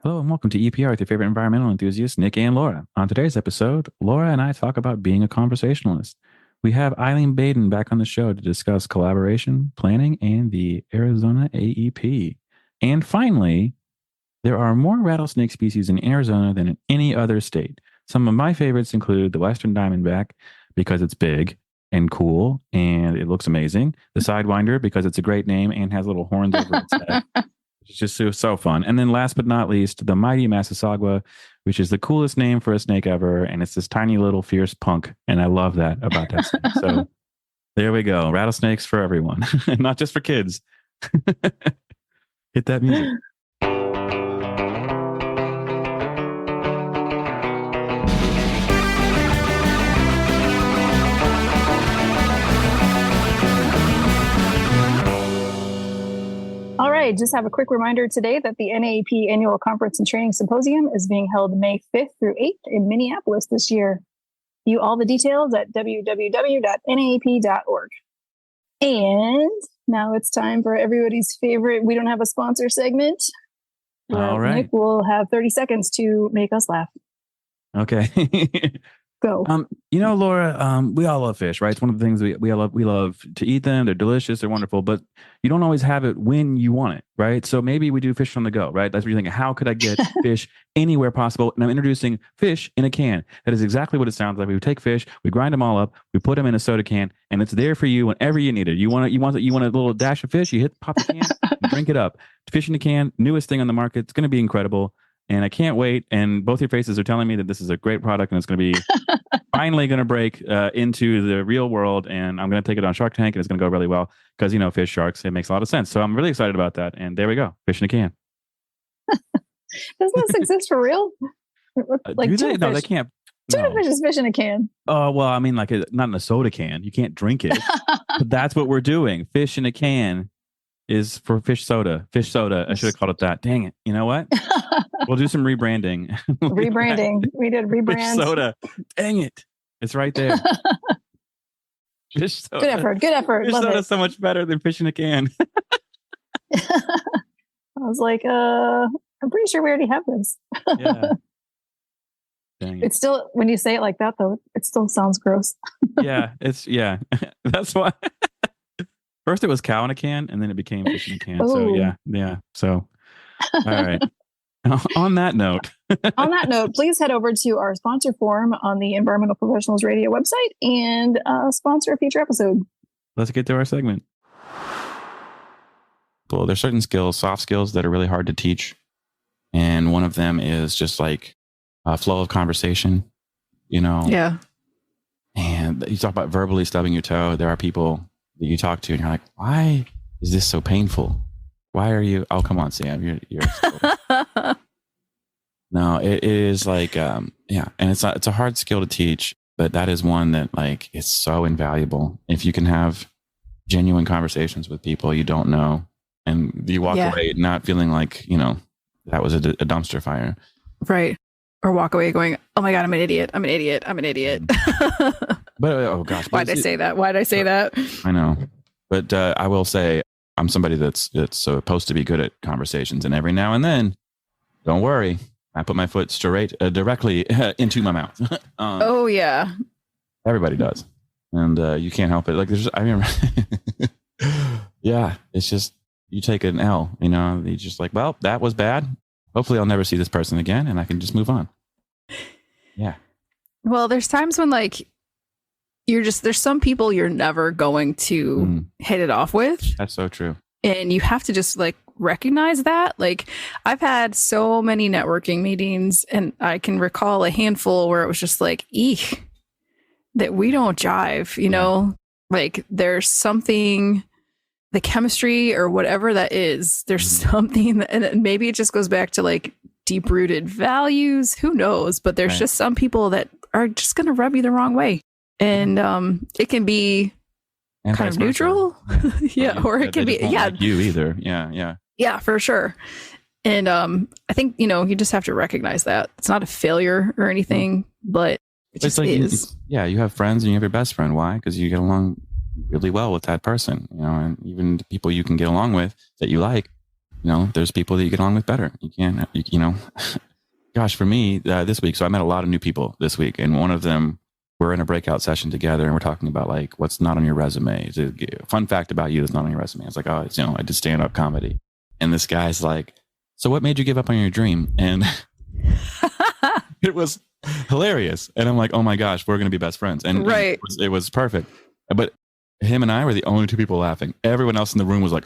Hello and welcome to EPR with your favorite environmental enthusiasts, Nic and Laura. On today's episode, Laura and I talk about being a conversationalist. We have Eileen Baden back on the show to discuss collaboration, planning, and the Arizona AEP. And finally, there are more rattlesnake species in Arizona than in any other state. Some of my favorites include the Western Diamondback because it's big and cool and it looks amazing. The Sidewinder because it's a great name and has little horns over its head. It's just so fun. And then last but not least, the mighty Massasauga, which is the coolest name for a snake ever. And it's this tiny little fierce punk. And I love that about that snake. So there we go. Rattlesnakes for everyone, not just for kids. Hit that music. All right, just have a quick reminder today that the NAEP Annual Conference and Training Symposium is being held May 5th through 8th in Minneapolis this year. View all the details at www.naep.org. And now it's time for everybody's favorite We Don't Have a Sponsor segment. All right. Nick will have 30 seconds to make us laugh. Okay. Go. Laura, we all love fish, right? It's one of the things we love to eat them. They're delicious. They're wonderful, but you don't always have it when you want it, right? So maybe we do fish on the go, right? That's what you're thinking. How could I get fish anywhere possible? And I'm introducing fish in a can. That is exactly what it sounds like. We take fish, we grind them all up, we put them in a soda can, and it's there for you whenever you need it. You want a little dash of fish, you pop the can, you drink it up. Fish in a can, newest thing on the market. It's going to be incredible. And I can't wait. And both your faces are telling me that this is a great product and it's going to be finally going to break into the real world. And I'm going to take it on Shark Tank and it's going to go really well because, fish, sharks, it makes a lot of sense. So I'm really excited about that. And there we go. Fish in a can. Doesn't this exist for real? Like do they? No, they can't. Tuna fish is fish in a can. Oh, well, I mean, not in a soda can. You can't drink it. But that's what we're doing. Fish in a can is for fish soda. Fish soda. I should have called it that. Dang it. You know what? We'll do some rebranding. Rebranding. We did rebrand. Fish soda. Dang it. It's right there. Fish soda. Good effort. Good effort. Fish Love soda it. is so much better than fish in a can. I was like, I'm pretty sure we already have this. Yeah. Dang it. It's still, when you say it like that, though, it still sounds gross. Yeah. That's why. First it was cow in a can, and then it became fish in a can. Ooh. So yeah. So, all right. On that note, please head over to our sponsor form on the Environmental Professionals Radio website and sponsor a future episode. Let's get to our segment. Well, there's certain skills, soft skills, that are really hard to teach, and one of them is just like a flow of conversation. Yeah. And you talk about verbally stubbing your toe. There are people that you talk to and you're like, why is this so painful? Why are you? Oh, come on, Sam. You're No, it is like, and it's a hard skill to teach, but that is one that like, it's so invaluable. If you can have genuine conversations with people you don't know and you walk away not feeling like, that was a dumpster fire. Right. Or walk away going, oh my God, I'm an idiot. I'm an idiot. I'm an idiot. But oh gosh, why'd I say that? Why'd I say that? I know, but I will say I'm somebody that's supposed to be good at conversations, and every now and then, don't worry, I put my foot directly into my mouth. Oh yeah, everybody does, and you can't help it. Like I remember, yeah, it's just you take an L, you just like, well, that was bad. Hopefully, I'll never see this person again, and I can just move on. Yeah. Well, there's times when like. There's some people you're never going to hit it off with. That's so true. And you have to just like recognize that. Like I've had so many networking meetings and I can recall a handful where it was just like, eek, that we don't jive, like there's something, the chemistry or whatever that is, there's something that, and maybe it just goes back to like deep rooted values. Who knows? But there's just some people that are just going to rub you the wrong way. And it can be and kind of neutral. Yeah. Or it can be, like you either. Yeah. Yeah, for sure. And I think, you just have to recognize that. It's not a failure or anything, but it just like, is. You have friends and you have your best friend. Why? Because you get along really well with that person, and even the people you can get along with that you like, there's people that you get along with better. You can't, gosh, for me this week, so I met a lot of new people this week, and one of them, we're in a breakout session together, and we're talking about like what's not on your resume. It's a fun fact about you that's not on your resume. I was like, oh, I did stand-up comedy, and this guy's like, so what made you give up on your dream? And it was hilarious, and I'm like, oh my gosh, we're gonna be best friends, and right. It was perfect. But him and I were the only two people laughing. Everyone else in the room was like.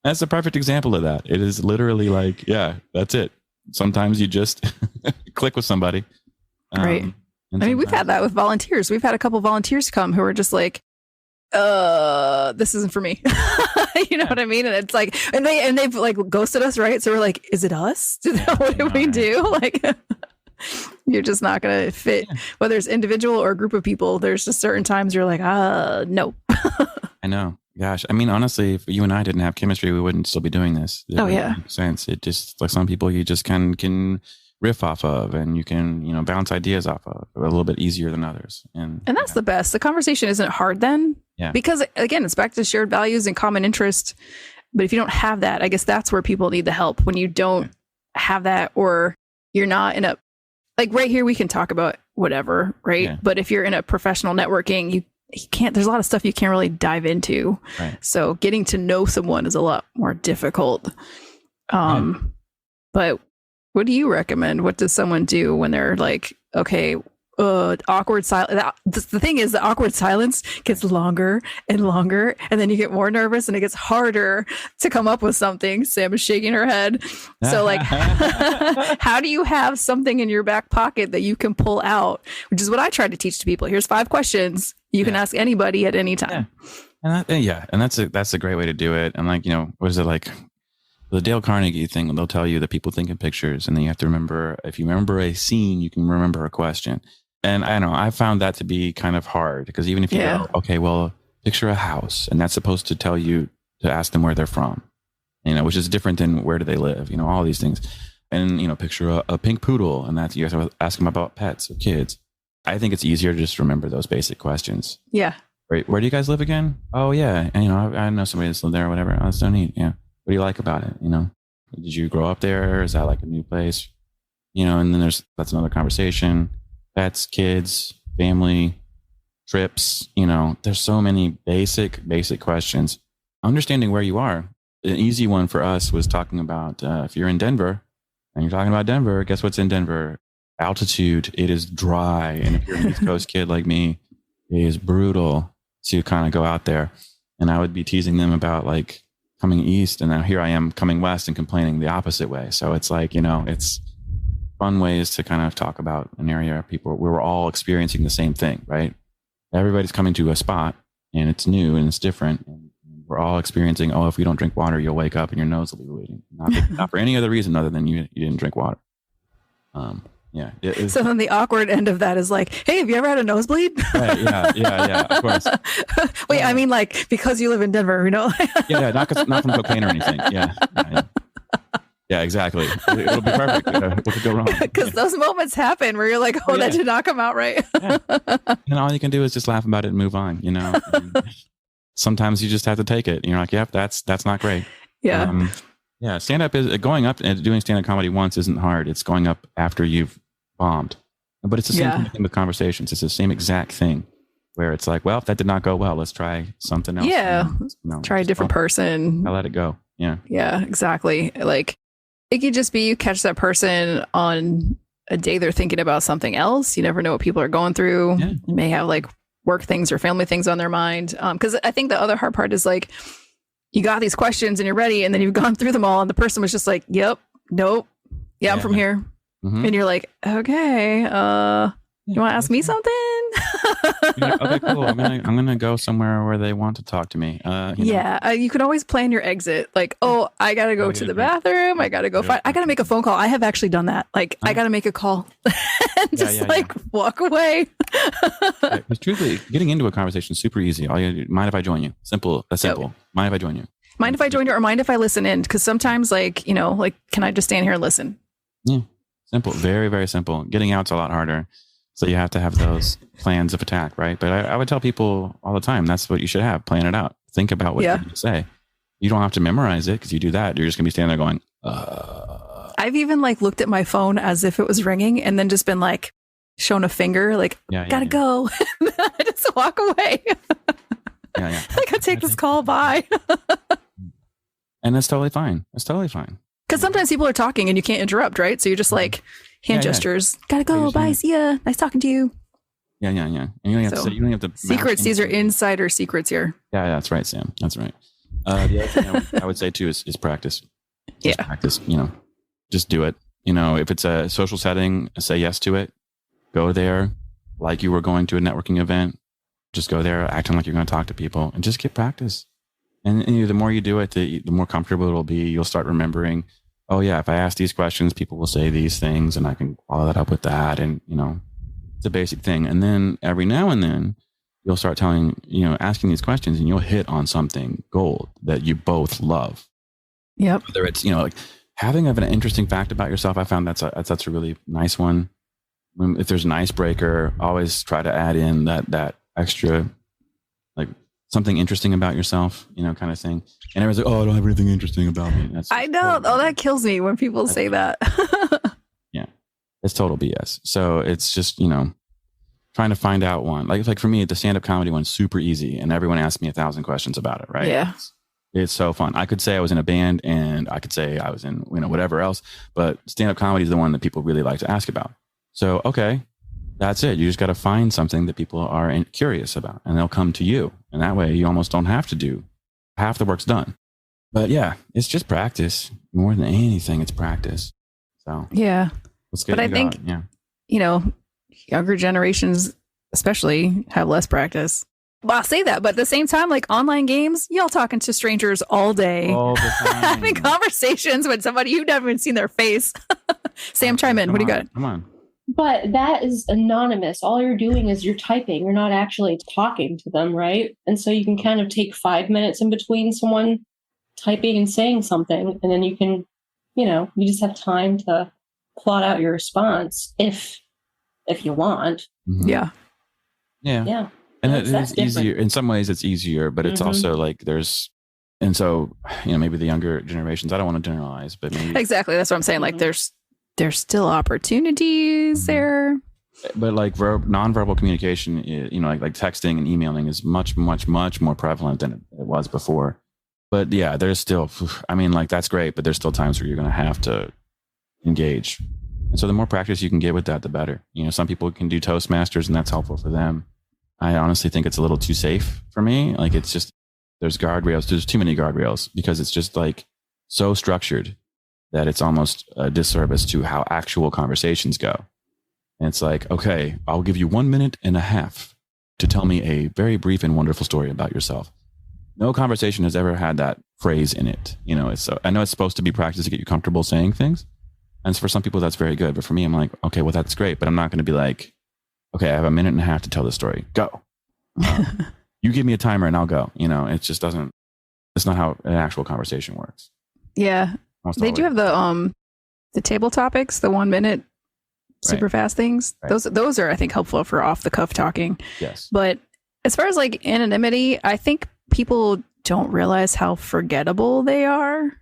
That's a perfect example of that. It is literally like, yeah, that's it. Sometimes you just click with somebody. Right. I mean, we've had that with volunteers. We've had a couple volunteers come who are just like, this isn't for me. You know what I mean? And it's like, and they've like ghosted us, right? So we're like, is it us? What did we do? Like, you're just not going to fit, whether it's individual or a group of people. There's just certain times you're like, no. I know. Gosh, I mean, honestly, if you and I didn't have chemistry, we wouldn't still be doing this. It makes sense. It just like some people you just can riff off of, and you can bounce ideas off of a little bit easier than others. And that's the best. The conversation isn't hard then, because again, it's back to shared values and common interest. But if you don't have that, I guess that's where people need the help. When you don't have that, or you're not in a like right here, we can talk about whatever, right? Yeah. But if you're in a professional networking, you can't, there's a lot of stuff you can't really dive into. Right. So getting to know someone is a lot more difficult. But what do you recommend? What does someone do when they're like, okay, awkward silence? The thing is, the awkward silence gets longer and longer, and then you get more nervous and it gets harder to come up with something. Sam is shaking her head. So like, how do you have something in your back pocket that you can pull out? Which is what I try to teach to people. Here's 5 questions. You can ask anybody at any time. And that's a great way to do it. And like, what is it like? The Dale Carnegie thing, they'll tell you that people think in pictures, and then you have to remember, if you remember a scene, you can remember a question. And I know I found that to be kind of hard, because even if you go, okay, well, picture a house, and that's supposed to tell you to ask them where they're from, which is different than where do they live, all these things. And, picture a pink poodle, and that's, you have to ask them about pets or kids. I think it's easier to just remember those basic questions. Yeah. Right. Where do you guys live again? Oh, yeah. And, I know somebody that's lived there or whatever. Oh, that's so neat. Yeah. What do you like about it? Did you grow up there? Is that like a new place? And then that's another conversation. Pets, kids, family, trips. There's so many basic questions. Understanding where you are. An easy one for us was talking about if you're in Denver and you're talking about Denver, guess what's in Denver? Altitude. It is dry. And if you're an East Coast kid like me, it is brutal to kind of go out there. And I would be teasing them about like coming east, and now here I am coming west and complaining the opposite way. So it's like, it's fun ways to kind of talk about an area of people where we're all experiencing the same thing, right? Everybody's coming to a spot, and it's new and it's different. And we're all experiencing, if you don't drink water, you'll wake up and your nose will be bleeding. Not for any other reason other than you didn't drink water. So then the awkward end of that is like, hey, have you ever had a nosebleed? Right, yeah, of course. Wait, I mean, like, because you live in Denver, not from cocaine or anything. Yeah, exactly. It'll be perfect. What could go wrong? Because those moments happen where you're like, that did not come out right. And all you can do is just laugh about it and move on. And sometimes you just have to take it. You're like, that's not great. Yeah. Stand up is going up and doing stand up comedy once isn't hard. It's going up after you've bombed. But it's the same thing with conversations. It's the same exact thing where it's like, well, if that did not go well, let's try something else. Yeah. Try a different person. I'll let it go. Yeah. Yeah, exactly. Like it could just be you catch that person on a day they're thinking about something else. You never know what people are going through. Yeah. You may have like work things or family things on their mind. Because I think the other hard part is like, you got these questions and you're ready, and then you've gone through them all, and the person was just like, yep, nope, I'm from here. Mm-hmm. And you're like, okay, you want to ask me something? Okay, cool. I'm gonna go somewhere where they want to talk to me. You can always plan your exit. Like, I gotta go to the bathroom. I gotta go I gotta make a phone call. I have actually done that. Like, I gotta make a call and just walk away. Because truthfully, getting into a conversation is super easy. All you do, mind if I join you? Simple. That's simple. Yep. Mind if I join you? Mind if I join you, or mind if I listen in? Because sometimes, like, can I just stand here and listen? Yeah, simple. Very, very simple. Getting out's a lot harder. So you have to have those plans of attack, right? But I would tell people all the time, that's what you should have. Plan it out. think about what you're going to say. You don't have to memorize it because you do that. You're just going to be standing there going, I've even like looked at my phone as if it was ringing and then just been like shown a finger, like, gotta go. I just walk away. I gotta take this call. Bye. And that's totally fine. That's totally fine. Because sometimes people are talking and you can't interrupt, right? So you're just like hand gestures. Gotta go. Bye. See ya. Nice talking to you. Yeah. And you don't have to say, you don't have to. Secrets. These are insider secrets here. Yeah, that's right, Sam. That's right. The other thing I would say too is practice. Just practice. Just do it. If it's a social setting, say yes to it. Go there like you were going to a networking event. Just go there acting like you're going to talk to people and just get practice. And the more you do it, the more comfortable it'll be. You'll start remembering, oh yeah, if I ask these questions, people will say these things and I can follow that up with that. And, it's a basic thing. And then every now and then you'll start asking these questions and you'll hit on something gold that you both love. Yep. Whether it's, like having an interesting fact about yourself. I found that's a really nice one. If there's an icebreaker, always try to add in that extra, like something interesting about yourself, kind of thing. And everyone's like, oh, I don't have anything interesting about me. I know. Horrible. Oh, that kills me when people say that. Yeah. It's total BS. So it's just, trying to find out one. Like for me, the stand-up comedy one's super easy and everyone asks me 1,000 questions about it, right? Yeah. It's so fun. I could say I was in a band and I could say I was in, whatever else, but stand-up comedy is the one that people really like to ask about. So, okay, that's it. You just got to find something that people are curious about and they'll come to you. And that way you almost don't have to do half the work's done. But yeah, it's just practice. More than anything, it's practice. So yeah. Let's get but I think, younger generations especially have less practice. Well, I'll say that, but at the same time, like online games, y'all talking to strangers all day. All the time. Having conversations with somebody you've never even seen their face. Sam, chime in. What do you got? Come on. But that is anonymous. All you're doing is you're typing. You're not actually talking to them, right? And so you can kind of take 5 minutes in between someone typing and saying something. And then you can, you just have time to plot out your response if you want. Mm-hmm. Yeah. Yeah. And it's easier. In some ways it's easier, but it's also like and so, maybe the younger generations, I don't want to generalize, but maybe. Exactly. That's what I'm saying. Like there's still opportunities there. But like nonverbal communication, like texting and emailing is much, much, much more prevalent than it was before. But yeah, there's still, that's great, but there's still times where you're going to have to engage. And so the more practice you can get with that, the better. Some people can do Toastmasters and that's helpful for them. I honestly think it's a little too safe for me. Like it's just, there's guardrails. There's too many guardrails because it's just like so structured that it's almost a disservice to how actual conversations go. And it's like, okay, I'll give you 1.5 minutes to tell me a very brief and wonderful story about yourself. No conversation has ever had that phrase in it. I know it's supposed to be practice to get you comfortable saying things. And for some people that's very good. But for me, I'm like, okay, well, that's great. But I'm not going to be like, okay, I have 1.5 minutes to tell this story. Go. You give me a timer and I'll go. It just doesn't, it's not how an actual conversation works. Yeah. They do have the table topics, the 1 minute super fast things. Right. Those are, I think, helpful for off the cuff talking. Yes. But as far as like anonymity, I think people don't realize how forgettable they are.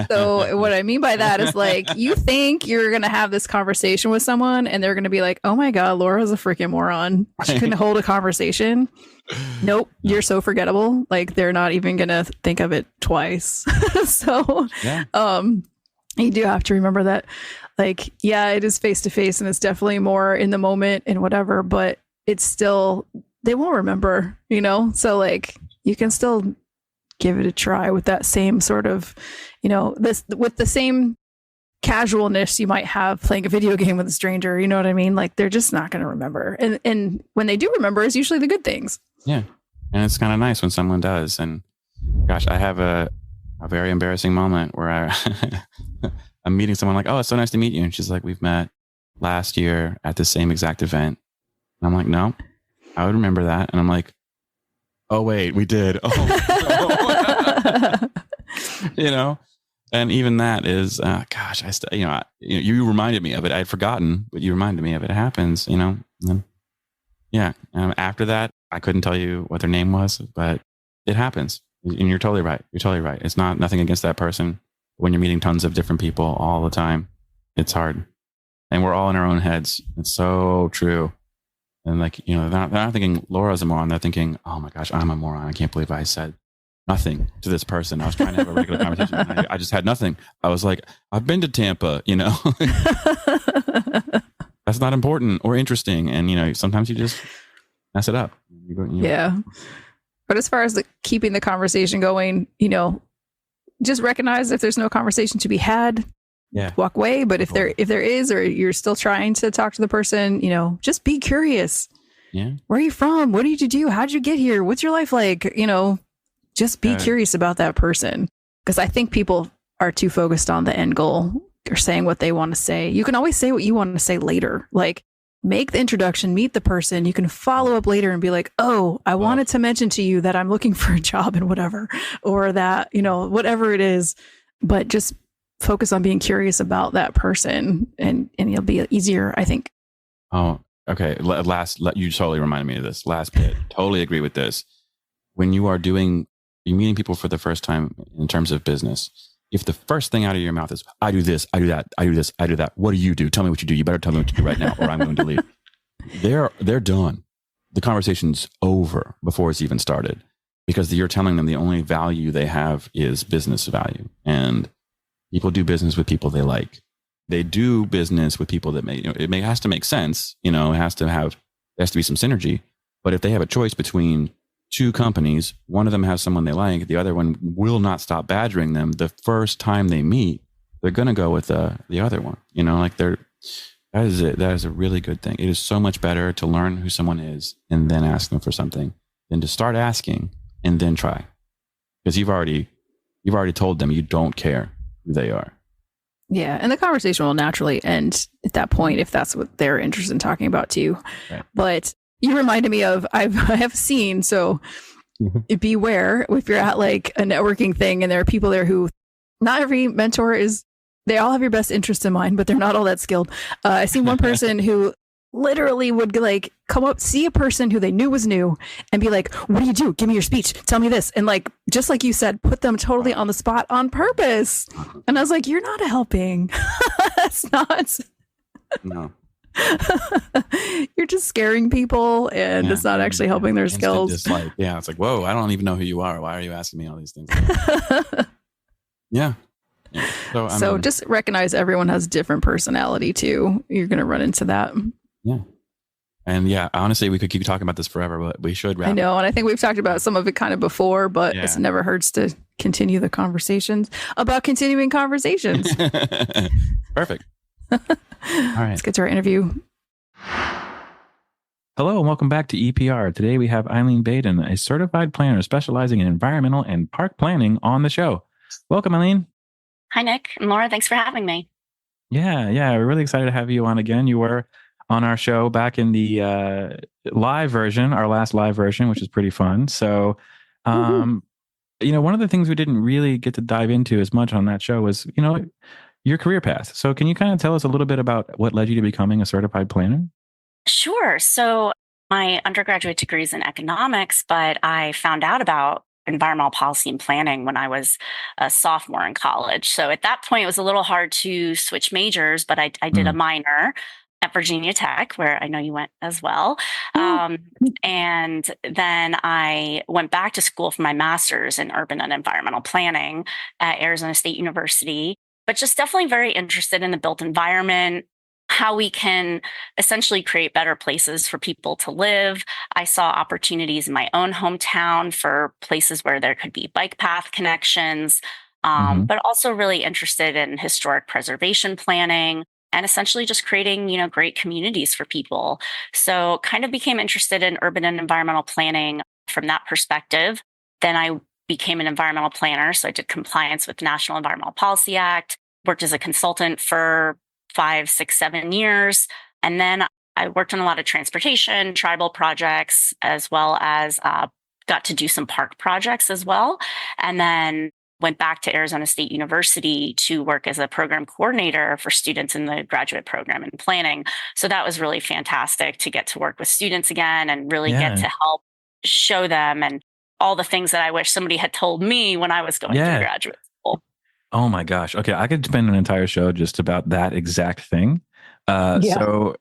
So what I mean by that is like, you think you're going to have this conversation with someone and they're going to be like, oh my God, Laura's a freaking moron. She couldn't hold a conversation. Nope. You're so forgettable. Like they're not even going to think of it twice. So, you do have to remember that, like, yeah, it is face to face and it's definitely more in the moment and whatever, but it's still, they won't remember, so like you can still give it a try with that same sort of, with the same casualness you might have playing a video game with a stranger. You know what I mean? Like they're just not going to remember. And when they do remember, it's usually the good things. Yeah. And it's kind of nice when someone does. And gosh, I have a very embarrassing moment where I'm meeting someone like, oh, it's so nice to meet you. And she's like, we've met last year at the same exact event. And I'm like, no, I would remember that. And I'm like, oh, wait, we did. Oh, and even that is, gosh, you reminded me of it. I'd forgotten, but you reminded me of it. It happens, And yeah. After that, I couldn't tell you what their name was, but it happens. And you're totally right. You're totally right. It's nothing against that person. When you're meeting tons of different people all the time, it's hard. And we're all in our own heads. It's so true. And like, they're not thinking Laura's a moron. They're thinking, oh my gosh, I'm a moron. I can't believe I said nothing to this person. I was trying to have a regular conversation. And I just had nothing. I was like, I've been to Tampa, That's not important or interesting. And, sometimes you just mess it up. Yeah. But as far as keeping the conversation going, just recognize if there's no conversation to be had, walk away. But if there is, or you're still trying to talk to the person, just be curious. Yeah. Where are you from? What did you do? How did you get here? What's your life like? Just be curious about that person. Because I think people are too focused on the end goal or saying what they want to say. You can always say what you want to say later. Like, make the introduction, meet the person. You can follow up later and be like, oh, I wanted to mention to you that I'm looking for a job and whatever, or that, whatever it is, but just focus on being curious about that person and it'll be easier, I think. Oh, okay. You totally reminded me of this last bit. Totally agree with this. When you're meeting people for the first time in terms of business, if the first thing out of your mouth is, I do this, I do that, I do this, I do that. What do you do? Tell me what you do. You better tell me what you do right now, or I'm going to leave. They're done. The conversation's over before it's even started, because you're telling them the only value they have is business value. And people do business with people they like. They do business with people that has to make sense. There has to be some synergy. But if they have a choice between two companies, one of them has someone they like, the other one will not stop badgering them. The first time they meet, they're going to go with the other one. That is it. That is a really good thing. It is so much better to learn who someone is and then ask them for something than to start asking and then try, because you've already told them you don't care who they are. Yeah, and the conversation will naturally end at that point if that's what they're interested in talking about too. Right. But you reminded me of, I have seen, so beware if you're at like a networking thing and there are people there who, not every mentor they all have your best interest in mind, but they're not all that skilled. I seen one person who literally would like come up, see a person who they knew was new and be like, what do you do? Give me your speech. Tell me this. And like, just like you said, put them totally on the spot on purpose. And I was like, you're not helping. That's not. No. You're just scaring people, and it's not actually helping their skills. It's like, whoa, I don't even know who you are. Why are you asking me all these things? Yeah. So just recognize everyone has different personality too. You're going to run into that. Yeah. And honestly, we could keep talking about this forever, but we should wrap. I know. And I think we've talked about some of it kind of before, but it never hurts to continue the conversations about continuing conversations. Perfect. All right. Let's get to our interview. Hello and welcome back to EPR. Today we have Eileen Baden, a certified planner specializing in environmental and park planning, on the show. Welcome, Eileen. Hi, Nick and Laura. Thanks for having me. Yeah. We're really excited to have you on again. You were on our show back in the live version, our last live version, which is pretty fun. So, one of the things we didn't really get to dive into as much on that show was, your career path. So can you kind of tell us a little bit about what led you to becoming a certified planner? Sure. So my undergraduate degree is in economics, but I found out about environmental policy and planning when I was a sophomore in college. So at that point, it was a little hard to switch majors, but I did a minor at Virginia Tech, where I know you went as well. And then I went back to school for my master's in urban and environmental planning at Arizona State University, but just definitely very interested in the built environment, how we can essentially create better places for people to live. I saw opportunities in my own hometown for places where there could be bike path connections, but also really interested in historic preservation planning and essentially just creating, great communities for people. So kind of became interested in urban and environmental planning from that perspective. Then I became an environmental planner. So I did compliance with the National Environmental Policy Act, worked as a consultant for 5, 6, 7 years. And then I worked on a lot of transportation, tribal projects, as well as got to do some park projects as well. And then went back to Arizona State University to work as a program coordinator for students in the graduate program in planning. So that was really fantastic to get to work with students again and really get to help show them and all the things that I wish somebody had told me when I was going through graduate school. Oh my gosh. Okay. I could spend an entire show just about that exact thing. So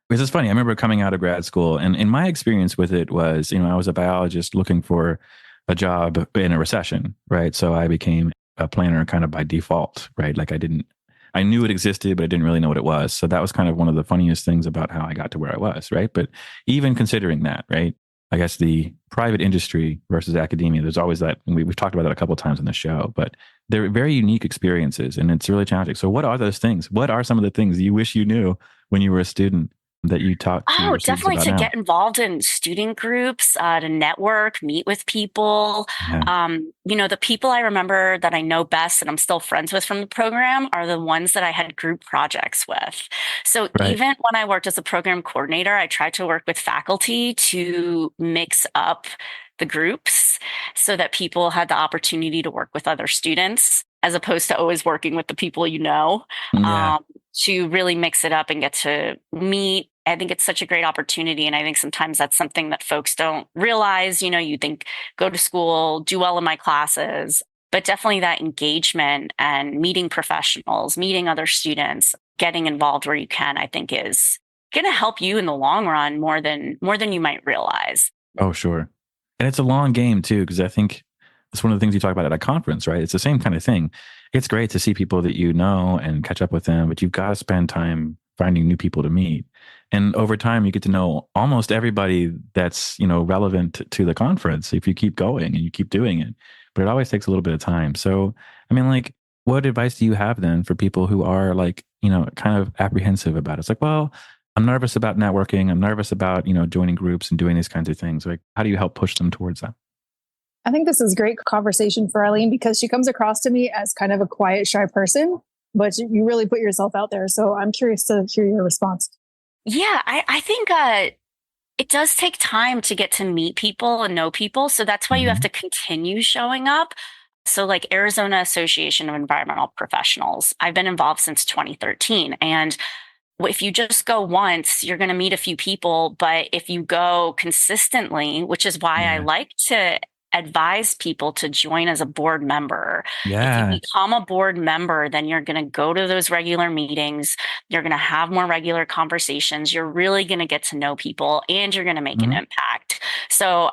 this is funny. I remember coming out of grad school, and in my experience with it was, I was a biologist looking for a job in a recession, right? So I became a planner kind of by default, right? Like I knew it existed, but I didn't really know what it was. So that was kind of one of the funniest things about how I got to where I was, right? But even considering that, right? I guess the private industry versus academia, there's always that, and we've talked about that a couple of times on the show, but they're very unique experiences and it's really challenging. So what are those things? What are some of the things you wish you knew when you were a student that you talk to your students definitely about to now? get involved in student groups, to network, meet with people. The people I remember that I know best and I'm still friends with from the program are the ones that I had group projects with. So even when I worked as a program coordinator, I tried to work with faculty to mix up the groups so that people had the opportunity to work with other students as opposed to always working with the people to really mix it up and get to meet. I think it's such a great opportunity. And I think sometimes that's something that folks don't realize. You think go to school, do well in my classes, but definitely that engagement and meeting professionals, meeting other students, getting involved where you can, I think is going to help you in the long run more than you might realize. Oh, sure. And it's a long game too, because I think it's one of the things you talk about at a conference, right? It's the same kind of thing. It's great to see people that you know and catch up with them, but you've got to spend time finding new people to meet. And over time, you get to know almost everybody that's, relevant to the conference if you keep going and you keep doing it. But it always takes a little bit of time. So, what advice do you have then for people who are kind of apprehensive about it? It's like, well, I'm nervous about networking. I'm nervous about, joining groups and doing these kinds of things. Like, how do you help push them towards that? I think this is great conversation for Eileen because she comes across to me as kind of a quiet, shy person, but you really put yourself out there. So I'm curious to hear your response. Yeah, I think it does take time to get to meet people and know people. So that's why you have to continue showing up. So like Arizona Association of Environmental Professionals, I've been involved since 2013. And if you just go once, you're going to meet a few people. But if you go consistently, which is why I like to advise people to join as a board member. If you become a board member, then you're going to go to those regular meetings. You're going to have more regular conversations. You're really going to get to know people and you're going to make an impact. So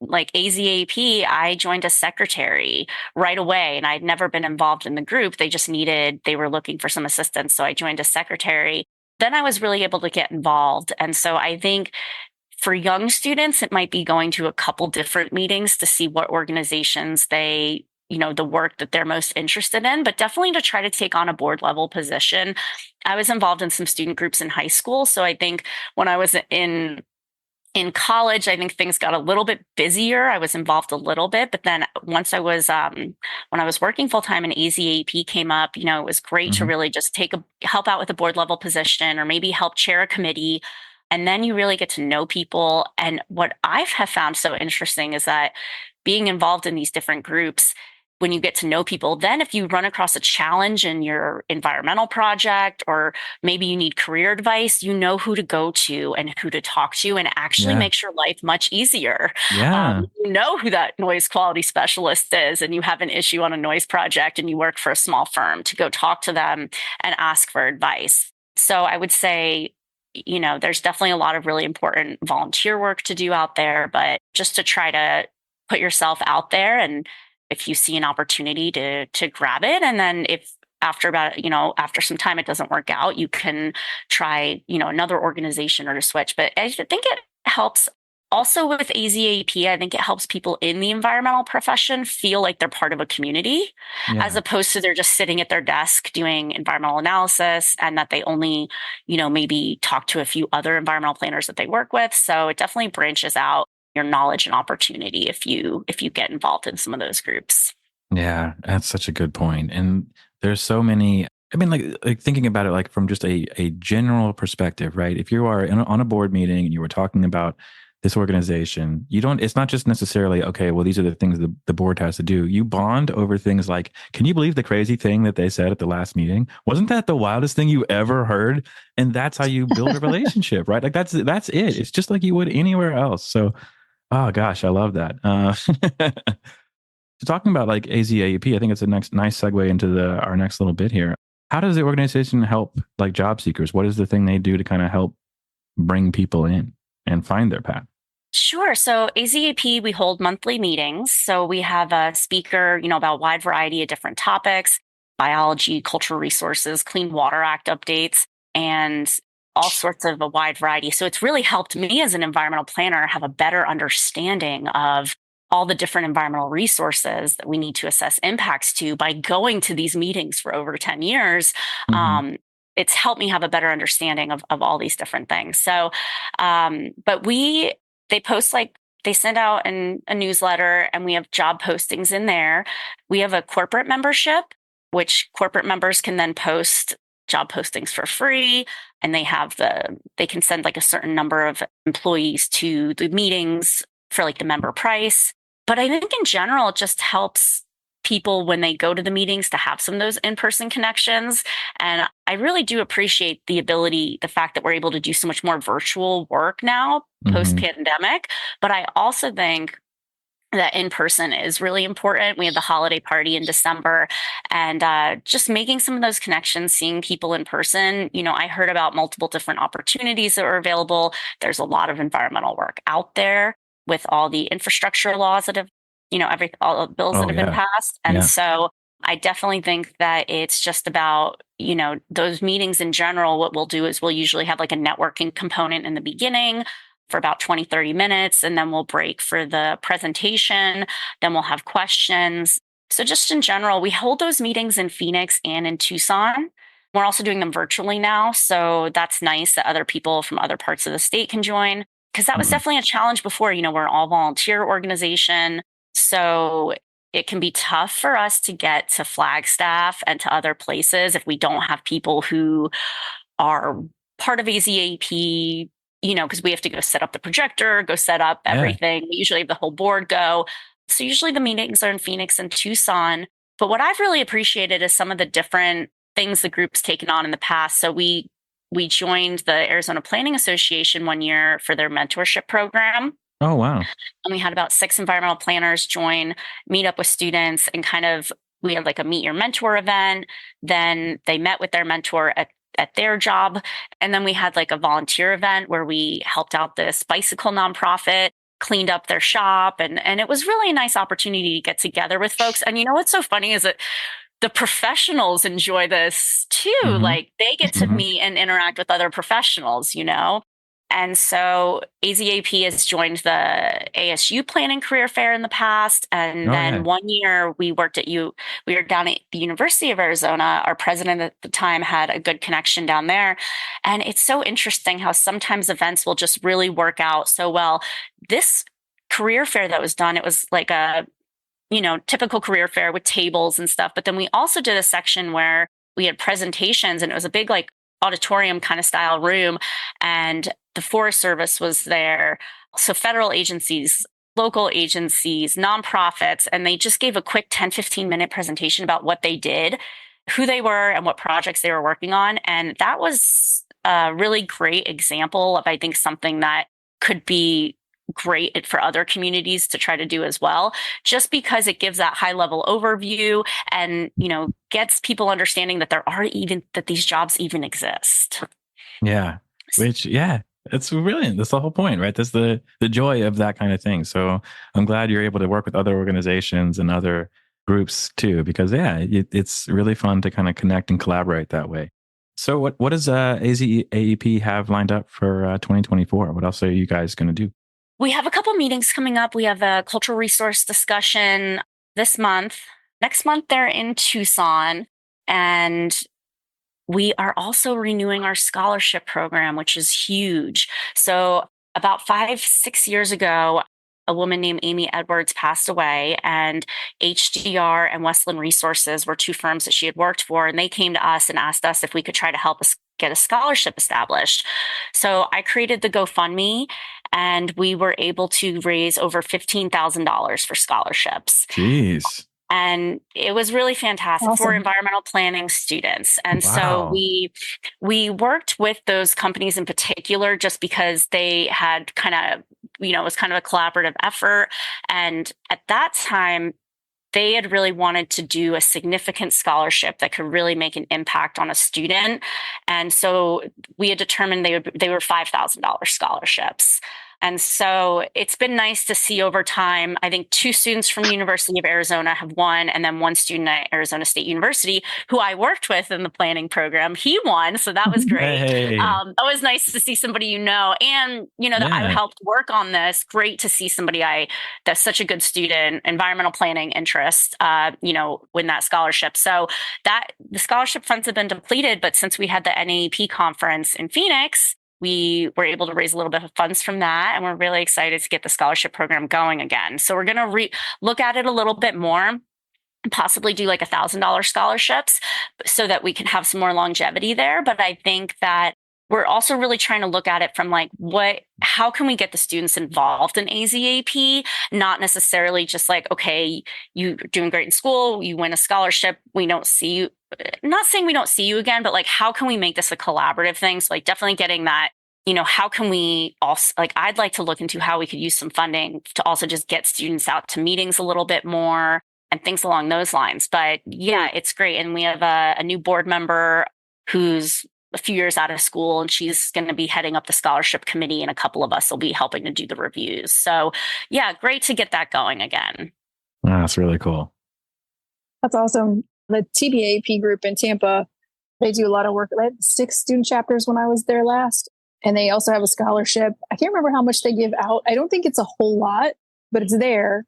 like AZAEP, I joined as secretary right away and I'd never been involved in the group. They were looking for some assistance. So I joined as secretary. Then I was really able to get involved. And so I think for young students, it might be going to a couple different meetings to see what organizations the work that they're most interested in, but definitely to try to take on a board level position. I was involved in some student groups in high school. So I think when I was in college, I think things got a little bit busier. I was involved a little bit, but then once I was, when I was working full time and AZAEP came up, it was great to really just help out with a board level position or maybe help chair a committee. And then you really get to know people. And what I have found so interesting is that being involved in these different groups, when you get to know people, then if you run across a challenge in your environmental project, or maybe you need career advice, you know who to go to and who to talk to, and actually makes your life much easier. You know who that noise quality specialist is, and you have an issue on a noise project and you work for a small firm, to go talk to them and ask for advice. So I would say, there's definitely a lot of really important volunteer work to do out there, but just to try to put yourself out there, and if you see an opportunity to grab it. And then if after some time it doesn't work out, you can try, another organization or to switch. But I think it helps also with AZAEP. I think it helps people in the environmental profession feel like they're part of a community, as opposed to they're just sitting at their desk doing environmental analysis and that they only, maybe talk to a few other environmental planners that they work with. So it definitely branches out your knowledge and opportunity if you get involved in some of those groups. Yeah, that's such a good point. And there's so many, like thinking about it, like from just a general perspective, right? If you are on a board meeting and you were talking about this organization, it's not just necessarily, okay, well, these are the things the board has to do. You bond over things like, can you believe the crazy thing that they said at the last meeting? Wasn't that the wildest thing you ever heard? And that's how you build a relationship, right? Like that's it. It's just like you would anywhere else. So Oh gosh, I love that. So talking about like AZAEP, I think it's a nice segue into our next little bit here. How does the organization help like job seekers? What is the thing they do to kind of help bring people in and find their path? Sure. So AZAP, we hold monthly meetings. So we have a speaker, about a wide variety of different topics, biology, cultural resources, Clean Water Act updates, and all sorts of a wide variety. So it's really helped me as an environmental planner have a better understanding of all the different environmental resources that we need to assess impacts to by going to these meetings for over 10 years. Mm-hmm. It's helped me have a better understanding of all these different things. So, but they post they send out a newsletter, and we have job postings in there. We have a corporate membership, which corporate members can then post job postings for free. And they can send like a certain number of employees to the meetings for like the member price. But I think in general, it just helps people when they go to the meetings to have some of those in-person connections. And I really do appreciate the fact that we're able to do so much more virtual work now post-pandemic. But I also think that in person is really important. We have the holiday party in December, and just making some of those connections, seeing people in person. I heard about multiple different opportunities that are available. There's a lot of environmental work out there with all the infrastructure laws that have, all the bills that have been passed. And so I definitely think that it's just about, those meetings in general. What we'll do is we'll usually have like a networking component in the beginning for about 20, 30 minutes, and then we'll break for the presentation. Then we'll have questions. So just in general, we hold those meetings in Phoenix and in Tucson. We're also doing them virtually now. So that's nice that other people from other parts of the state can join, because that was definitely a challenge before. We're an all volunteer organization. So it can be tough for us to get to Flagstaff and to other places if we don't have people who are part of AZAP, because we have to go set up the projector, go set up everything. We usually have the whole board go. So usually the meetings are in Phoenix and Tucson. But what I've really appreciated is some of the different things the group's taken on in the past. So we joined the Arizona Planning Association one year for their mentorship program. Oh, wow. And we had about 6 environmental planners join, meet up with students, and we had like a meet your mentor event. Then they met with their mentor at their job. And then we had like a volunteer event where we helped out this bicycle nonprofit, cleaned up their shop. And it was really a nice opportunity to get together with folks. And what's so funny is that the professionals enjoy this too. Like they get to meet and interact with other professionals, And so AZAP has joined the ASU Planning Career Fair in the past. And then 1 year we were down at the University of Arizona. Our president at the time had a good connection down there. And it's so interesting how sometimes events will just really work out so well. This career fair that was done, it was like a, typical career fair with tables and stuff. But then we also did a section where we had presentations, and it was a big like auditorium kind of style room. And the Forest Service was there. So federal agencies, local agencies, nonprofits, and they just gave a quick 10, 15-minute presentation about what they did, who they were, and what projects they were working on. And that was a really great example of, I think, something that could be great for other communities to try to do as well, just because it gives that high level overview and, gets people understanding that that these jobs even exist. Yeah. It's brilliant. That's the whole point, right? That's the joy of that kind of thing. So I'm glad you're able to work with other organizations and other groups too, because it's really fun to kind of connect and collaborate that way. So what does AZAEP have lined up for 2024? What else are you guys going to do? We have a couple meetings coming up. We have a cultural resource discussion this month. Next month, they're in Tucson. And we are also renewing our scholarship program, which is huge. So about 5-6 years ago, a woman named Amy Edwards passed away, and HDR and Westland Resources were 2 firms that she had worked for. And they came to us and asked us if we could try to help us get a scholarship established. So I created the GoFundMe, and we were able to raise over $15,000 for scholarships. Jeez. And it was really fantastic for environmental planning students. And so we worked with those companies in particular, just because they had kind of it was kind of a collaborative effort. And at that time, they had really wanted to do a significant scholarship that could really make an impact on a student. And so we had determined they were $5,000 scholarships. And so it's been nice to see over time. I think 2 students from the University of Arizona have won, and then 1 student at Arizona State University, who I worked with in the planning program, he won. So that was great. Hey. Always nice to see somebody and that I helped work on this. Great to see somebody that's such a good student, environmental planning interest, win that scholarship. So that the scholarship funds have been depleted, but since we had the NAEP conference in Phoenix, we were able to raise a little bit of funds from that, and we're really excited to get the scholarship program going again. So we're going to look at it a little bit more and possibly do like $1,000 scholarships so that we can have some more longevity there. But I think that we're also really trying to look at it from how can we get the students involved in AZAEP? Not necessarily just like, okay, you're doing great in school, you win a scholarship, we don't see you. Not saying we don't see you again, but how can we make this a collaborative thing? So definitely getting that, how can we also, I'd like to look into how we could use some funding to also just get students out to meetings a little bit more and things along those lines. But yeah, it's great. And we have a new board member who's a few years out of school, and she's going to be heading up the scholarship committee, and a couple of us will be helping to do the reviews. So yeah, great to get that going again. That's really cool. That's awesome. The TBAP group in Tampa, they do a lot of work. They had 6 student chapters when I was there last. And they also have a scholarship. I can't remember how much they give out. I don't think it's a whole lot, but it's there.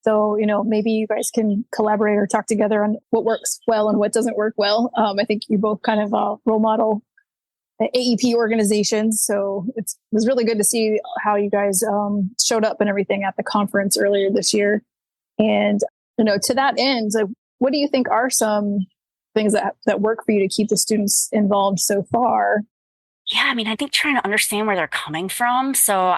So, maybe you guys can collaborate or talk together on what works well and what doesn't work well. I think you both kind of role model AEP organizations. So it was really good to see how you guys showed up and everything at the conference earlier this year. And, to that end, what do you think are some things that work for you to keep the students involved so far? Yeah, I think trying to understand where they're coming from. So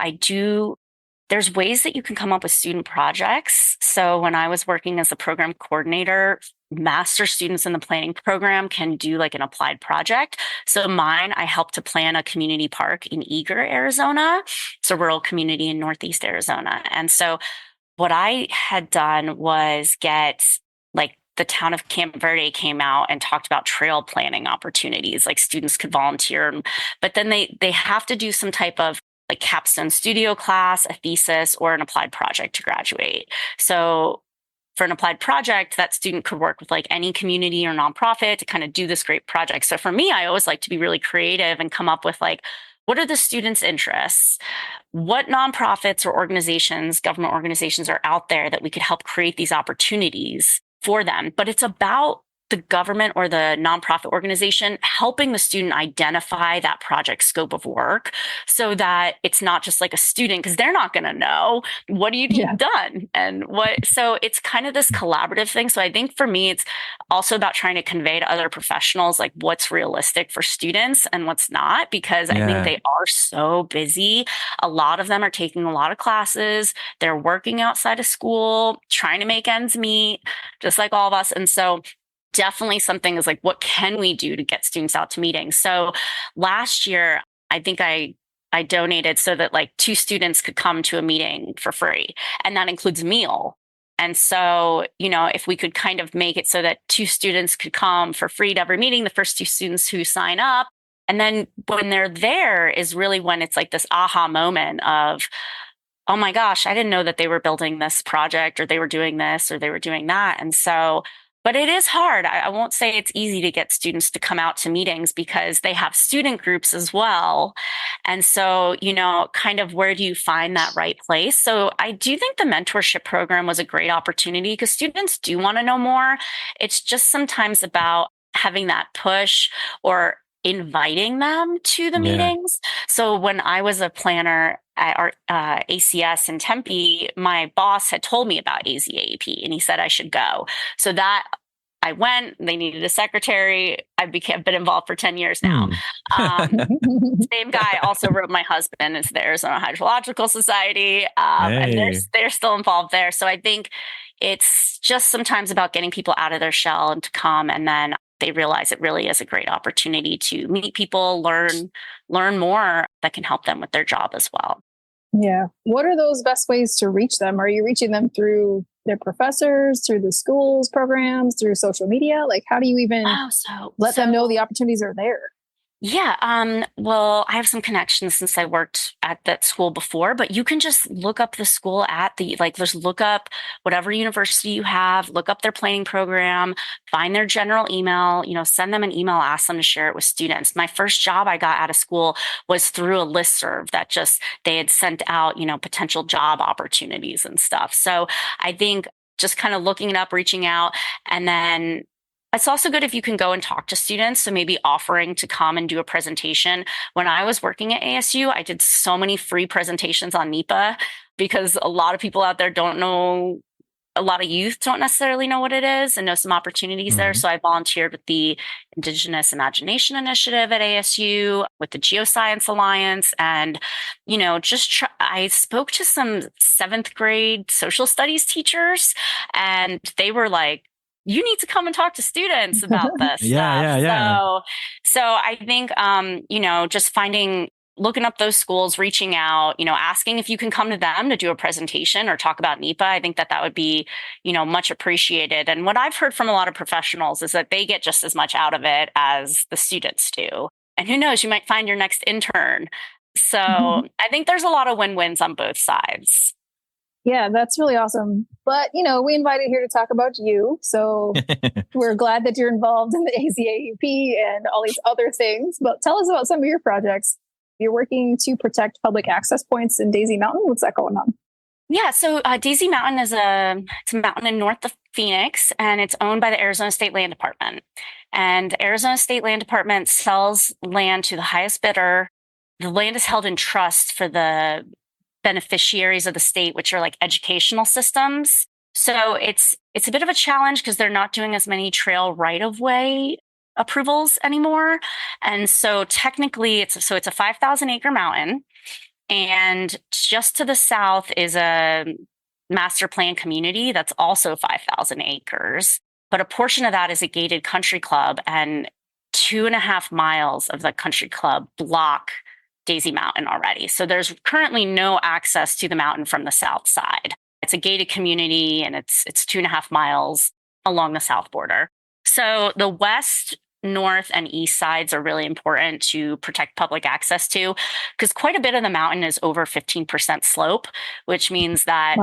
there's ways that you can come up with student projects. So when I was working as a program coordinator, master students in the planning program can do an applied project. So I helped to plan a community park in Eager, Arizona. It's a rural community in Northeast Arizona. And so what I had done was get the town of Camp Verde came out and talked about trail planning opportunities, students could volunteer, but then they have to do some type of capstone studio class, a thesis, or an applied project to graduate. So for an applied project, that student could work with any community or nonprofit to kind of do this great project. So for me, I always like to be really creative and come up with what are the students' interests? What nonprofits or organizations, government organizations are out there that we could help create these opportunities for them? But it's about the government or the nonprofit organization helping the student identify that project scope of work so that it's not just a student, because they're not going to know what do you need done and what. So it's kind of this collaborative thing. So I think for me, it's also about trying to convey to other professionals what's realistic for students and what's not, because I think they are so busy. A lot of them are taking a lot of classes. They're working outside of school, trying to make ends meet, just like all of us. And so definitely something is what can we do to get students out to meetings? So last year, I think I donated so that 2 students could come to a meeting for free. And that includes a meal. And so, if we could kind of make it so that 2 students could come for free to every meeting, the first 2 students who sign up. And then when they're there is really when it's this aha moment of, oh my gosh, I didn't know that they were building this project, or they were doing this, or they were doing that. And so, but it is hard. I won't say it's easy to get students to come out to meetings because they have student groups as well. And so, kind of where do you find that right place? So I do think the mentorship program was a great opportunity because students do want to know more. It's just sometimes about having that push or inviting them to the meetings. So when I was a planner at our ACS in Tempe, my boss had told me about AZAEP and he said I should go. So that I went, they needed a secretary. I've been involved for 10 years now. Same guy also wrote my husband is the Arizona Hydrological Society. And they're still involved there. So I think it's just sometimes about getting people out of their shell and to come, and then they realize it really is a great opportunity to meet people, learn more that can help them with their job as well. Yeah. What are those best ways to reach them? Are you reaching them through their professors, through the schools programs, through social media? Like, how do you even let them know the opportunities are there? Yeah. Well, I have some connections since I worked at that school before, but you can just look up the school just look up whatever university you have, look up their planning program, find their general email, send them an email, ask them to share it with students. My first job I got out of school was through a listserv that they had sent out, potential job opportunities and stuff. So I think just kind of looking it up, reaching out, and then it's also good if you can go and talk to students. So maybe offering to come and do a presentation. When I was working at ASU, I did so many free presentations on NEPA because a lot of people out there don't know, a lot of youth don't necessarily know what it is and know some opportunities there. So I volunteered with the Indigenous Imagination Initiative at ASU, with the Geoscience Alliance, and, I spoke to some 7th grade social studies teachers, and they were like, you need to come and talk to students about this stuff. Yeah. So I think, just looking up those schools, reaching out, asking if you can come to them to do a presentation or talk about NEPA. I think that would be, much appreciated. And what I've heard from a lot of professionals is that they get just as much out of it as the students do. And who knows, you might find your next intern. So I think there's a lot of win-wins on both sides. Yeah, that's really awesome. But, we invited here to talk about you. So we're glad that you're involved in the AZAEP and all these other things. But tell us about some of your projects. You're working to protect public access points in Daisy Mountain. What's that going on? Yeah, so Daisy Mountain is it's a mountain in north of Phoenix, and it's owned by the Arizona State Land Department. And the Arizona State Land Department sells land to the highest bidder. The land is held in trust for the beneficiaries of the state, which are like educational systems. So it's a bit of a challenge because they're not doing as many trail right-of-way approvals anymore. And so technically it's a 5,000 acre mountain. And just to the south is a master plan community that's also 5,000 acres. But a portion of that is a gated country club, and 2.5 miles of the country club block Daisy Mountain already. So there's currently no access to the mountain from the south side. It's a gated community, and it's 2.5 miles along the south border. So the west, north, and east sides are really important to protect public access to, because quite a bit of the mountain is over 15% slope, which means that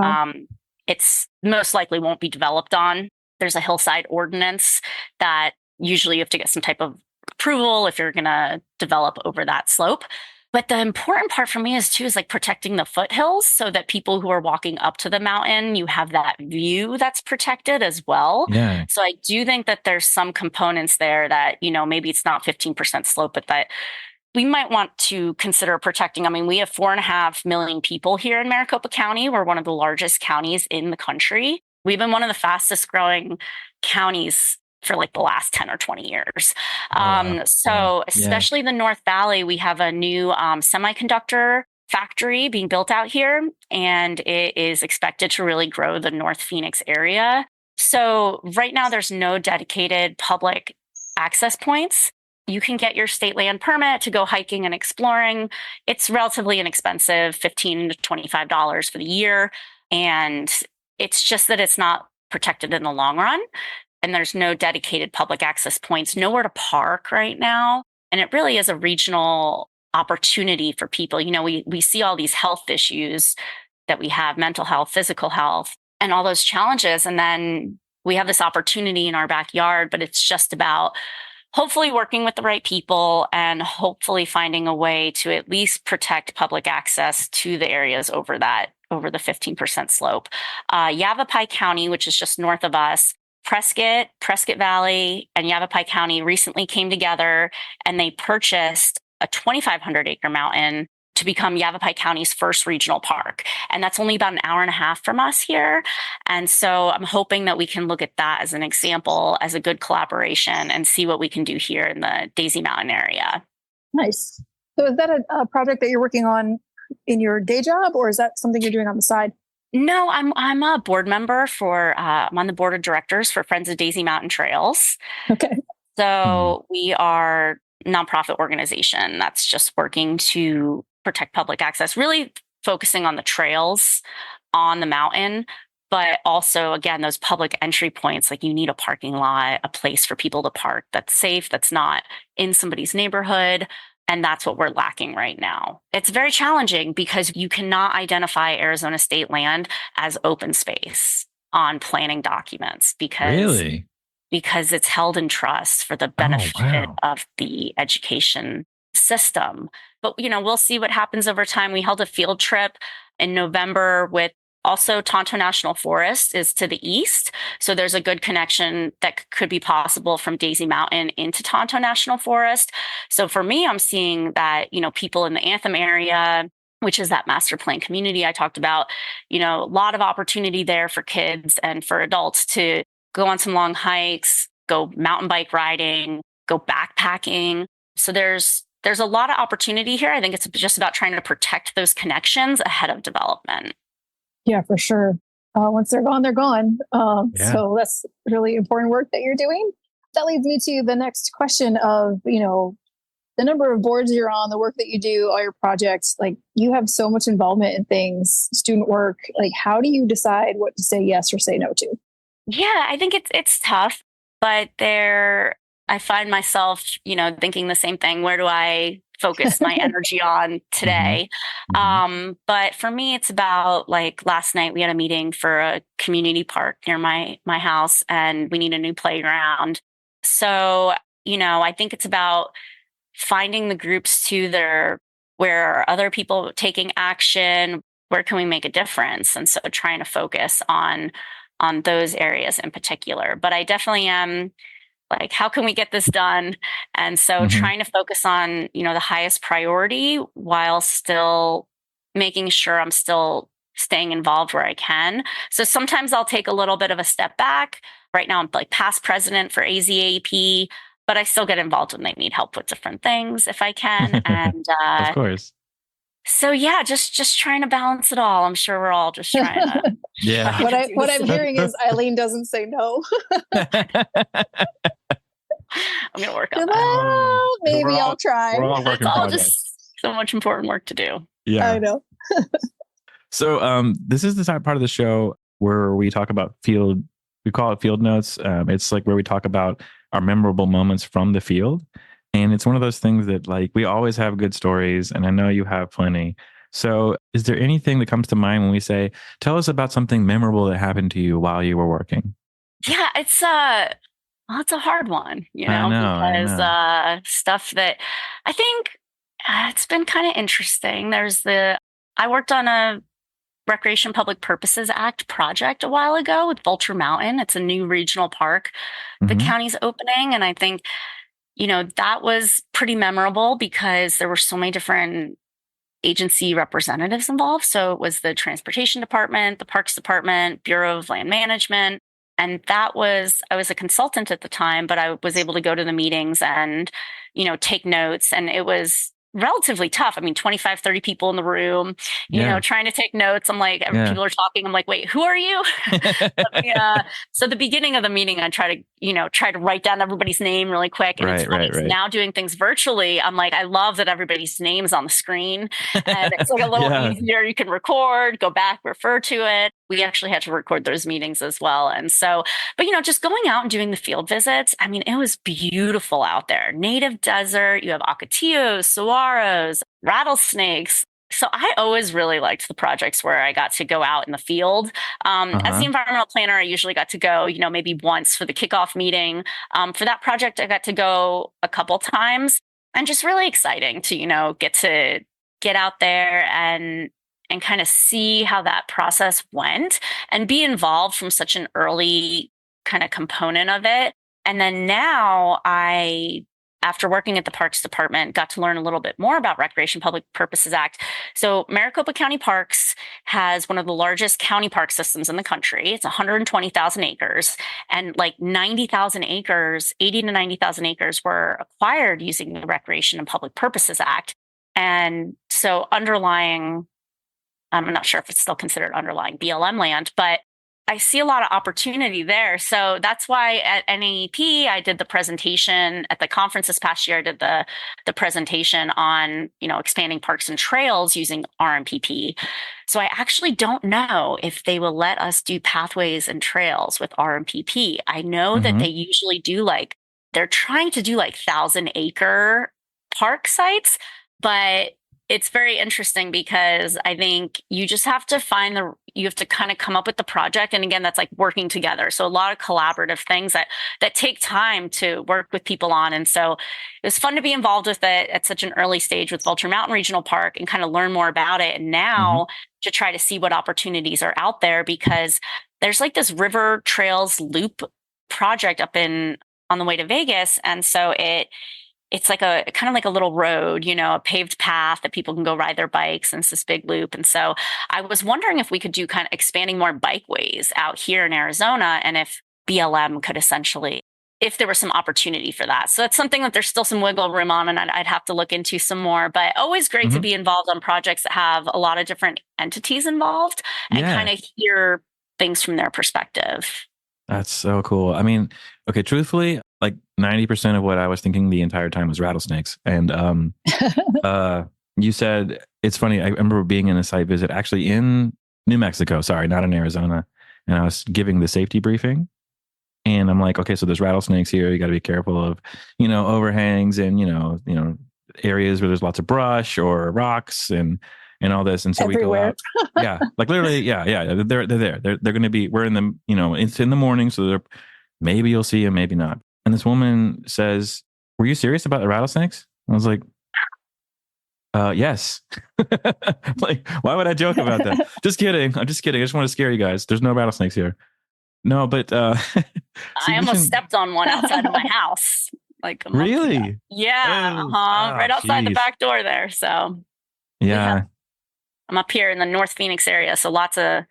it's most likely won't be developed on. There's a hillside ordinance that usually you have to get some type of approval if you're going to develop over that slope. But the important part for me is like protecting the foothills so that people who are walking up to the mountain, you have that view that's protected as well. Yeah. So I do think that there's some components there that, maybe it's not 15% slope, but that we might want to consider protecting. I mean, we have 4.5 million people here in Maricopa County. We're one of the largest counties in the country. We've been one of the fastest growing counties for like the last 10 or 20 years. Especially the North Valley, we have a new semiconductor factory being built out here, and it is expected to really grow the North Phoenix area. So right now there's no dedicated public access points. You can get your state land permit to go hiking and exploring. It's relatively inexpensive, $15 to $25 for the year. And it's just that it's not protected in the long run. And there's no dedicated public access points, nowhere to park right now. And it really is a regional opportunity for people. We see all these health issues that we have, mental health, physical health, and all those challenges. And then we have this opportunity in our backyard, but it's just about hopefully working with the right people and hopefully finding a way to at least protect public access to the areas over the 15% slope. Yavapai County, which is just north of us, Prescott Valley, and Yavapai County recently came together, and they purchased a 2,500 acre mountain to become Yavapai County's first regional park. And that's only about an hour and a half from us here. And so I'm hoping that we can look at that as an example, as a good collaboration, and see what we can do here in the Daisy Mountain area. Nice. So is that a project that you're working on in your day job, or is that something you're doing on the side? No, I'm a board member I'm on the board of directors for Friends of Daisy Mountain Trails. Okay. So we are a nonprofit organization that's just working to protect public access, really focusing on the trails on the mountain, but also, again, those public entry points, like you need a parking lot, a place for people to park that's safe, that's not in somebody's neighborhood. And that's what we're lacking right now. It's very challenging because you cannot identify Arizona state land as open space on planning documents because it's held in trust for the benefit of the education system. But, we'll see what happens over time. We held a field trip in November with also Tonto National Forest is to the east. So there's a good connection that could be possible from Daisy Mountain into Tonto National Forest. So for me, I'm seeing that, people in the Anthem area, which is that master plan community I talked about, a lot of opportunity there for kids and for adults to go on some long hikes, go mountain bike riding, go backpacking. So there's a lot of opportunity here. I think it's just about trying to protect those connections ahead of development. Yeah, for sure. Once they're gone, they're gone. So that's really important work that you're doing. That leads me to the next question of, the number of boards you're on, the work that you do, all your projects. Like, you have so much involvement in things, student work. Like, how do you decide what to say yes or say no to? Yeah, I think it's tough, but I find myself, thinking the same thing. Where do I focus my energy on today? But for me, it's about, like, last night we had a meeting for a community park near my house, and we need a new playground. So, I think it's about finding the groups where are other people taking action? Where can we make a difference? And so trying to focus on those areas in particular. But I definitely am like, how can we get this done? And so trying to focus on, the highest priority while still making sure I'm still staying involved where I can. So sometimes I'll take a little bit of a step back. Right now I'm like past president for AZAEP, but I still get involved when they need help with different things if I can. And of course. So yeah, just trying to balance it all. I'm sure we're all just trying to. Yeah. What I'm hearing is Eileen doesn't say no. I'm gonna work on that. Well, maybe I'll try. We're all working It's all projects. just so much important work to do. Yeah, I know. So this is the part of the show where we talk about field. We call it field notes. It's like where we talk about our memorable moments from the field. And it's one of those things that, like, we always have good stories, and I know you have plenty. So is there anything that comes to mind when we say, tell us about something memorable that happened to you while you were working? Yeah, it's a hard one, because stuff that I think it's been kind of interesting. I worked on a Recreation Public Purposes Act project a while ago with Vulture Mountain. It's a new regional park the county's opening. And I think, that was pretty memorable because there were so many different agency representatives involved. So it was the Transportation Department, the Parks Department, Bureau of Land Management. And I was a consultant at the time, but I was able to go to the meetings and, take notes. And it was relatively tough. I mean, 25, 30 people in the room, trying to take notes. I'm like, people are talking. I'm like, wait, who are you? So the beginning of the meeting, I try to write down everybody's name really quick. And it's funny, now doing things virtually, I'm like, I love that everybody's name is on the screen and it's like a little easier. You can record, go back, refer to it. We actually had to record those meetings as well. And so, but just going out and doing the field visits, I mean, it was beautiful out there. Native desert, you have ocotillos, saguaros, rattlesnakes. So I always really liked the projects where I got to go out in the field. As the environmental planner, I usually got to go, maybe once for the kickoff meeting. For that project, I got to go a couple times, and just really exciting to, get out there and kind of see how that process went and be involved from such an early kind of component of it. And then now after working at the Parks Department, got to learn a little bit more about Recreation Public Purposes Act. So Maricopa County Parks has one of the largest county park systems in the country. It's 120,000 acres, and like 90,000 acres, 80 to 90,000 acres were acquired using the Recreation and Public Purposes Act. And so I'm not sure if it's still considered underlying BLM land, but I see a lot of opportunity there. So that's why at NAEP, I did the presentation at the conference this past year. I did the presentation on, expanding parks and trails using RMPP. So I actually don't know if they will let us do pathways and trails with RMPP. I know that they usually do they're trying to do 1,000-acre park sites, but it's very interesting because I think you just have to you have to kind of come up with the project. And again, that's working together. So a lot of collaborative things that take time to work with people on. And so it was fun to be involved with it at such an early stage with Vulture Mountain Regional Park and kind of learn more about it. And now to try to see what opportunities are out there, because there's this river trails loop project up on the way to Vegas. And so it's a kind of like a little road, a paved path that people can go ride their bikes, and it's this big loop. And so I was wondering if we could do kind of expanding more bikeways out here in Arizona, and if BLM could if there was some opportunity for that. So it's something that there's still some wiggle room on, and I'd have to look into some more, but always great to be involved on projects that have a lot of different entities involved and kind of hear things from their perspective. That's so cool. I mean, okay, truthfully, 90% of what I was thinking the entire time was rattlesnakes. And you said, it's funny, I remember being in a site visit actually in New Mexico, sorry, not in Arizona. And I was giving the safety briefing. And I'm like, okay, so there's rattlesnakes here. You got to be careful of, overhangs and, areas where there's lots of brush or rocks and all this. And so everywhere. We go out. Yeah. Literally. Yeah. They're there. They're going to be, we're in the, it's in the morning. So maybe you'll see them, maybe not. And this woman says, "Were you serious about the rattlesnakes?" I was like, yes. Why would I joke about that? Just kidding. I'm just kidding. I just want to scare you guys. There's no rattlesnakes here. No, but so I almost stepped on one outside of my house. Really? Yeah. Right outside the back door there. So yeah. I'm up here in the North Phoenix area. So lots of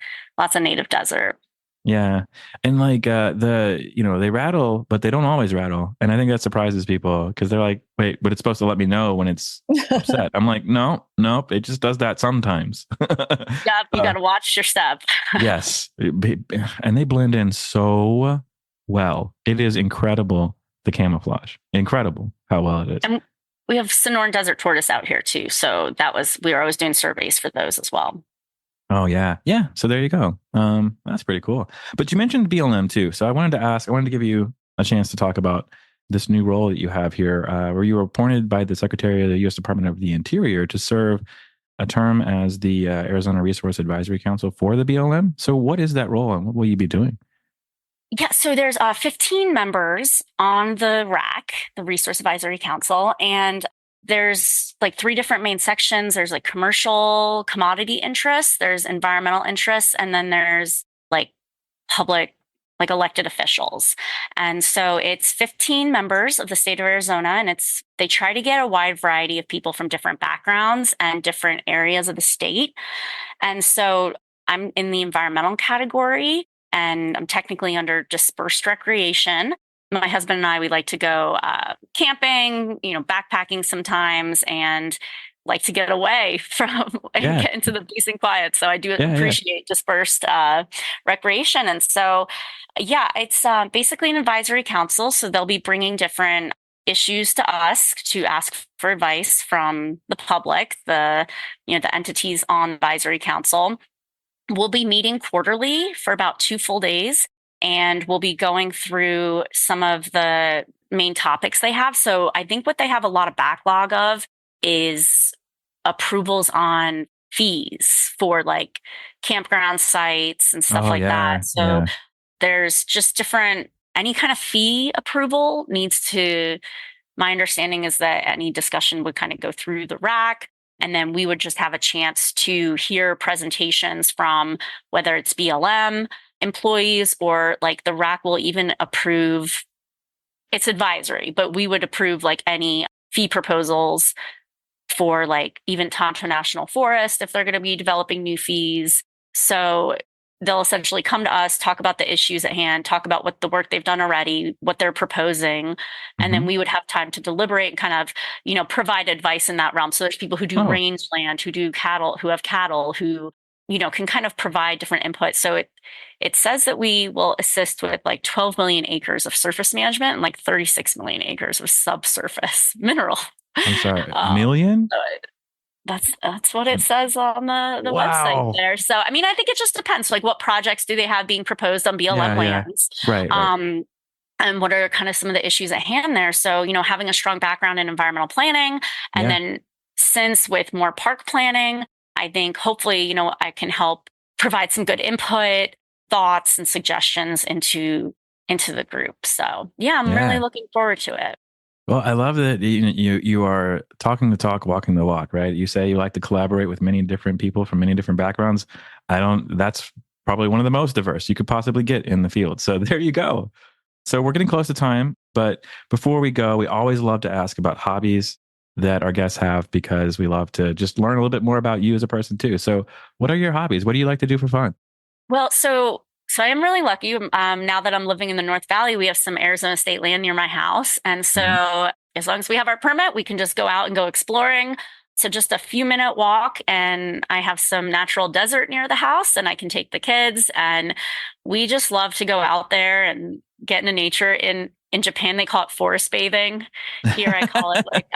native desert. Yeah. And they rattle, but they don't always rattle. And I think that surprises people because they're like, wait, but it's supposed to let me know when it's upset. I'm like, nope. It just does that sometimes. Yeah. You got to watch your step. Yes. And they blend in so well. It is incredible. The camouflage. Incredible how well it is. And we have Sonoran Desert Tortoise out here too. So we were always doing surveys for those as well. Oh, yeah. Yeah. So there you go. That's pretty cool. But you mentioned BLM too. So I wanted to give you a chance to talk about this new role that you have here, where you were appointed by the Secretary of the U.S. Department of the Interior to serve a term as the Arizona Resource Advisory Council for the BLM. So what is that role and what will you be doing? Yeah, so there's 15 members on the RAC, the Resource Advisory Council, and there's 3 different main sections. There's commercial commodity interests, there's environmental interests, and then there's public, elected officials. And so it's 15 members of the state of Arizona, and they try to get a wide variety of people from different backgrounds and different areas of the state. And so I'm in the environmental category, and I'm technically under dispersed recreation. My husband and I, we like to go camping, backpacking sometimes, and like to get away from and get into the peace and quiet. So I do appreciate dispersed recreation. And so, it's basically an advisory council. So they'll be bringing different issues to us to ask for advice from the public, the entities on the advisory council. We'll be meeting quarterly for about 2 full days. And we'll be going through some of the main topics they have. So I think what they have a lot of backlog of is approvals on fees for campground sites and stuff that. So there's just any kind of fee approval my understanding is that any discussion would kind of go through the RAC. And then we would just have a chance to hear presentations from whether it's BLM employees or the RAC will even approve, it's advisory, but we would approve any fee proposals for even Tonto National Forest if they're going to be developing new fees. So they'll essentially come to us, talk about the issues at hand, talk about what the work they've done already, what they're proposing. And then we would have time to deliberate and kind of, provide advice in that realm. So there's people who do rangeland, who do cattle, who have cattle, who, can kind of provide different input. So it says that we will assist with like 12 million acres of surface management and like 36 million acres of subsurface mineral. I'm sorry, million? That's what it says on the Wow. website there. So, I mean, I think it just depends. Like, what projects do they have being proposed on BLM lands? Right. And what are kind of some of the issues at hand there? So, having a strong background in environmental planning, and then since with more park planning, I think hopefully, I can help provide some good input, thoughts, and suggestions into the group. So, yeah, I'm really looking forward to it. Well, I love that you are talking the talk, walking the walk, right? You say you like to collaborate with many different people from many different backgrounds. That's probably one of the most diverse you could possibly get in the field. So there you go. So we're getting close to time, but before we go, we always love to ask about hobbies that our guests have, because we love to just learn a little bit more about you as a person too. So what are your hobbies? What do you like to do for fun? Well, so I am really lucky. Now that I'm living in the North Valley, we have some Arizona state land near my house. And so as long as we have our permit, we can just go out and go exploring. So just a few minute walk, and I have some natural desert near the house, and I can take the kids, and we just love to go out there and get into nature. In Japan, they call it forest bathing. Here I call it like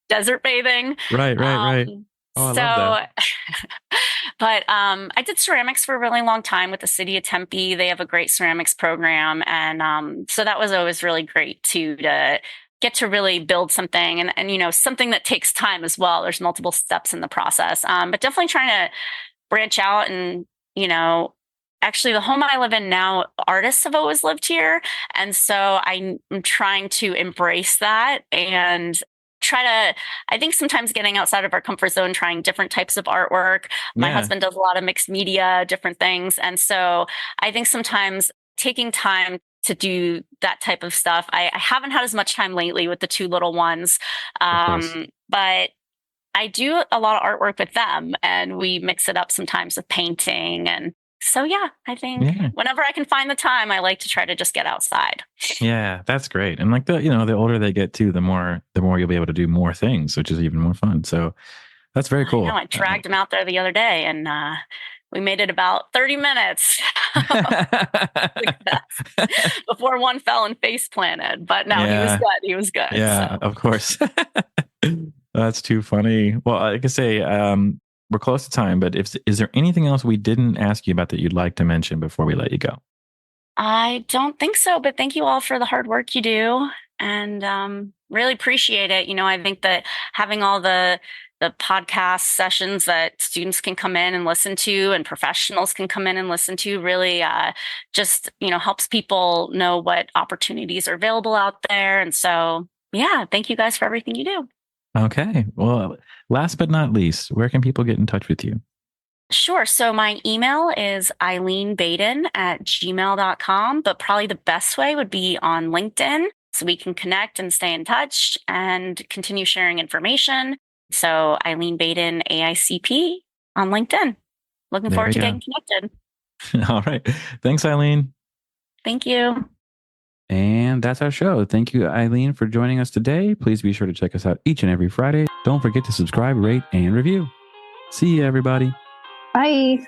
desert bathing. Right. Oh, I love that. But I did ceramics for a really long time with the city of Tempe. They have a great ceramics program. And so that was always really great too, to get to really build something and something that takes time as well. There's multiple steps in the process. But definitely trying to branch out and, actually the home I live in now, artists have always lived here. And so I'm trying to embrace that and I think sometimes getting outside of our comfort zone, trying different types of artwork. My husband does a lot of mixed media, different things. And so I think sometimes taking time to do that type of stuff. I haven't had as much time lately with the two little ones. But I do a lot of artwork with them, and we mix it up sometimes with painting. And so, I think whenever I can find the time, I like to try to just get outside. Yeah, that's great. And like the older they get too, the more you'll be able to do more things, which is even more fun. So that's very cool. I dragged him out there the other day, and we made it about 30 minutes before one fell and face planted. But no, he was good. He was good. Yeah, so. Of course. That's too funny. Well, like I say, we're close to time, but is there anything else we didn't ask you about that you'd like to mention before we let you go? I don't think so, but thank you all for the hard work you do, and really appreciate it. I think that having all the podcast sessions that students can come in and listen to, and professionals can come in and listen to, really just helps people know what opportunities are available out there. And so, thank you guys for everything you do. Okay. Well, last but not least, where can people get in touch with you? Sure. So my email is eileenbaden@gmail.com, but probably the best way would be on LinkedIn, so we can connect and stay in touch and continue sharing information. So Eileen Baden, AICP on LinkedIn. Looking forward to getting connected. All right. Thanks, Eileen. Thank you. And that's our show. Thank you, Eileen, for joining us today. Please be sure to check us out each and every Friday. Don't forget to subscribe, rate, and review. See you, everybody. Bye.